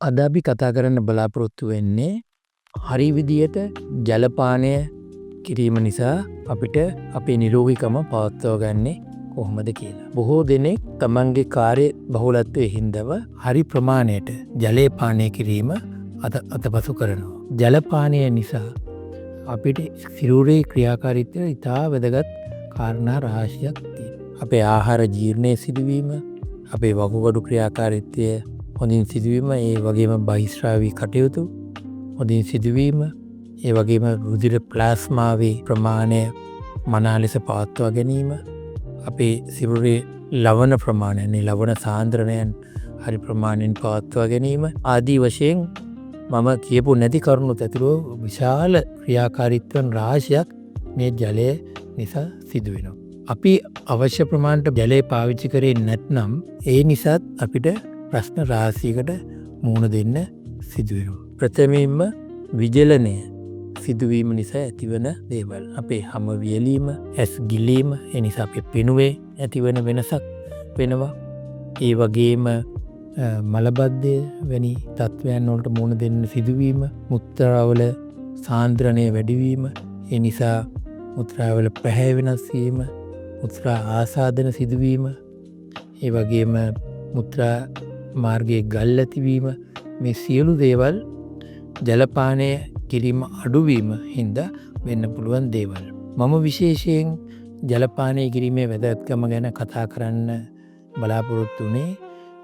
අද අපි කතා කරන්න බලාපොරොත්තු වෙන්නේ හරි විදියට ජල පානය කිරීම නිසා අපිට අපේ නිරෝගීකම පවත්වා ගන්නේ කොහොමද කියලා. බොහෝ දෙනෙක් තමන්ගේ කාර්ය බහුලත්වයේ හින්දව හරි ප්‍රමාණයට ජලය පානය කිරීම අතපසු කරනවා. ජල පානය නිසා අපිට සිරුරේ ක්‍රියාකාරීත්වය ඉතා වැදගත් කාරණා රාශියක් තියෙනවා. අපේ ආහාර ජීර්ණය සිදුවීම, අපේ වකුගඩු ක්‍රියාකාරීත්වය හොඳින් සිදුවීම, ඒ වගේම බහිස්රාවී කටයුතු හොඳින් සිදුවීම, ඒ වගේම රුධිර ප්ලාස්මාවේ ප්‍රමාණය මනා ලෙස පවත්වා ගැනීම, අපේ සිරුරේ ලවණ ප්‍රමාණය, ලවණ සාන්ද්‍රණයන් හරි ප්‍රමාණයෙන් පවත්වා ගැනීම ආදී වශයෙන් මම කියපු නැති කරුණු ඇතුළු විශාල ක්‍රියාකාරීත්වයන් රාශියක් මේ ජලය නිසා සිදුවෙනවා. අපි අවශ්‍ය ප්‍රමාණයට ජලය පාවිච්චි කරේ නැත්නම් ඒ නිසාත් අපිට ප්‍රශ්න රාශියකට මුහුණ දෙන්න සිදුවෙනවා. ප්‍රථමයෙන්ම විජලනය සිදුවීම නිසා ඇතිවන දේවල්. අපේ හම වියලීම, ඇස් ගිලීම, ඒ නිසා අපේ පෙනුවේ ඇතිවන වෙනසක් වෙනවා. ඒ වගේම මලබද්ධය වැනි තත්ත්වයන් වලට මුහුණ දෙන්න සිදුවීම, මුත්‍රාවල සාන්ද්‍රණය වැඩිවීම, ඒ නිසා මුත්‍රාවල පැහැ වෙනස් වීම, මුත්‍රා ආසාදන සිදුවීම, ඒ වගේම මුත්‍රා මාර්ගයේ ගල් ඇතිවීම, මේ සියලු දේවල් ජලපානය කිරීම අඩුවීම හින්දා වෙන්න පුළුවන් දේවල්. මම විශේෂයෙන් ජලපානය කිරීමේ වැදගත්කම ගැන කතා කරන්න බලාපොරොත්තු වුණේ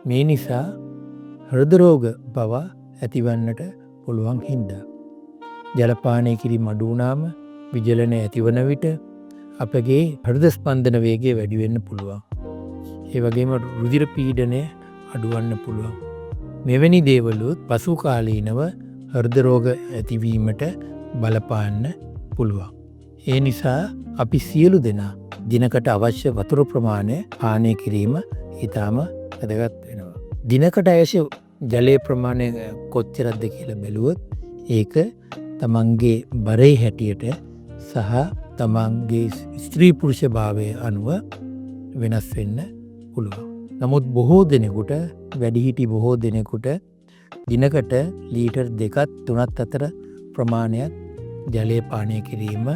මේ නිසා හෘද රෝග පවා ඇතිවන්නට පුළුවන් හින්දා. ජලපානය කිරීම අඩු වුණාම විජලනය ඇතිවන විට අපගේ හෘද ස්පන්දන වේගය වැඩි වෙන්න පුළුවන්. ඒ වගේම රුධිර පීඩනය අඩුවන්න පුළුවන්. මෙවැනි දේවලුත් පසු කාලීනව හෘද රෝග ඇතිවීමට බලපාන්න පුළුවන්. ඒ නිසා අපි සියලු දෙනා දිනකට අවශ්‍ය වතුර ප්‍රමාණය පානය කිරීම ඉතාම වැදගත් වෙනවා. දිනකට අවශ්‍ය ජලයේ ප්‍රමාණය කොච්චරක්ද කියලා බැලුවොත් ඒක තමන්ගේ බරේ හැටියට සහ තමන්ගේ ස්ත්‍රී පුරුෂ භාවය අනුව වෙනස් වෙන්න පුළුවන්. නමුත් බොහෝ දෙනෙකුට, වැඩිහිටි බොහෝ දෙනෙකුට දිනකට ලීටර් 2-3 අතර ප්‍රමාණයක් ජලය පානය කිරීම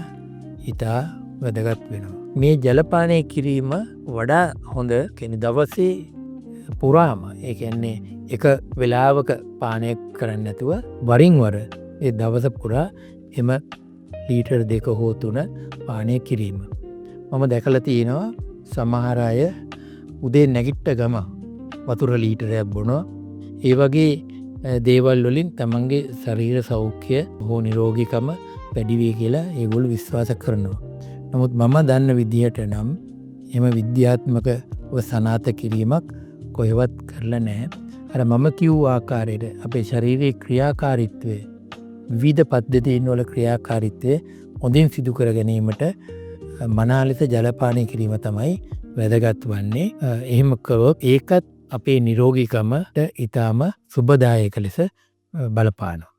ඉතා වැදගත් වෙනවා. මේ ජල පානය කිරීම වඩා හොඳ දවසේ පුරාම, ඒ කියන්නේ එක වෙලාවක පානය කරන්න නැතුව වරින් වර ඒ දවස පුරා එම ලීටර් 2 හෝ 3 පානය කිරීම. මම දැකලා තියෙනවා සමහර අය උදේ නැගිට්ට ගම වතුර ලීටරයක් බොනවා. ඒ වගේ දේවල් වලින් තමන්ගේ ශරීර සෞඛ්‍ය හෝ නිරෝගීකම වැඩි වේ කියලා ඒගොල්ලෝ විශ්වාස කරනවා. නමුත් මම දන්න විදිහට නම් එම විද්‍යාත්මකව සනාථ කිරීමක් කොහෙවත් කරලා නැහැ. අර මම කිව්ව ආකාරයට අපේ ශරීරයේ ක්‍රියාකාරීත්වය, විවිධ පද්ධතීන් වල ක්‍රියාකාරීත්වය හොඳින් සිදු කර ගැනීමට මනා ලෙස ජලපානය කිරීම තමයි වැදගත් වන්නේ. එහෙම කළොත් ඒකත් අපේ නිරෝගීකමට ඉතාම සුබදායක ලෙස බලපානවා.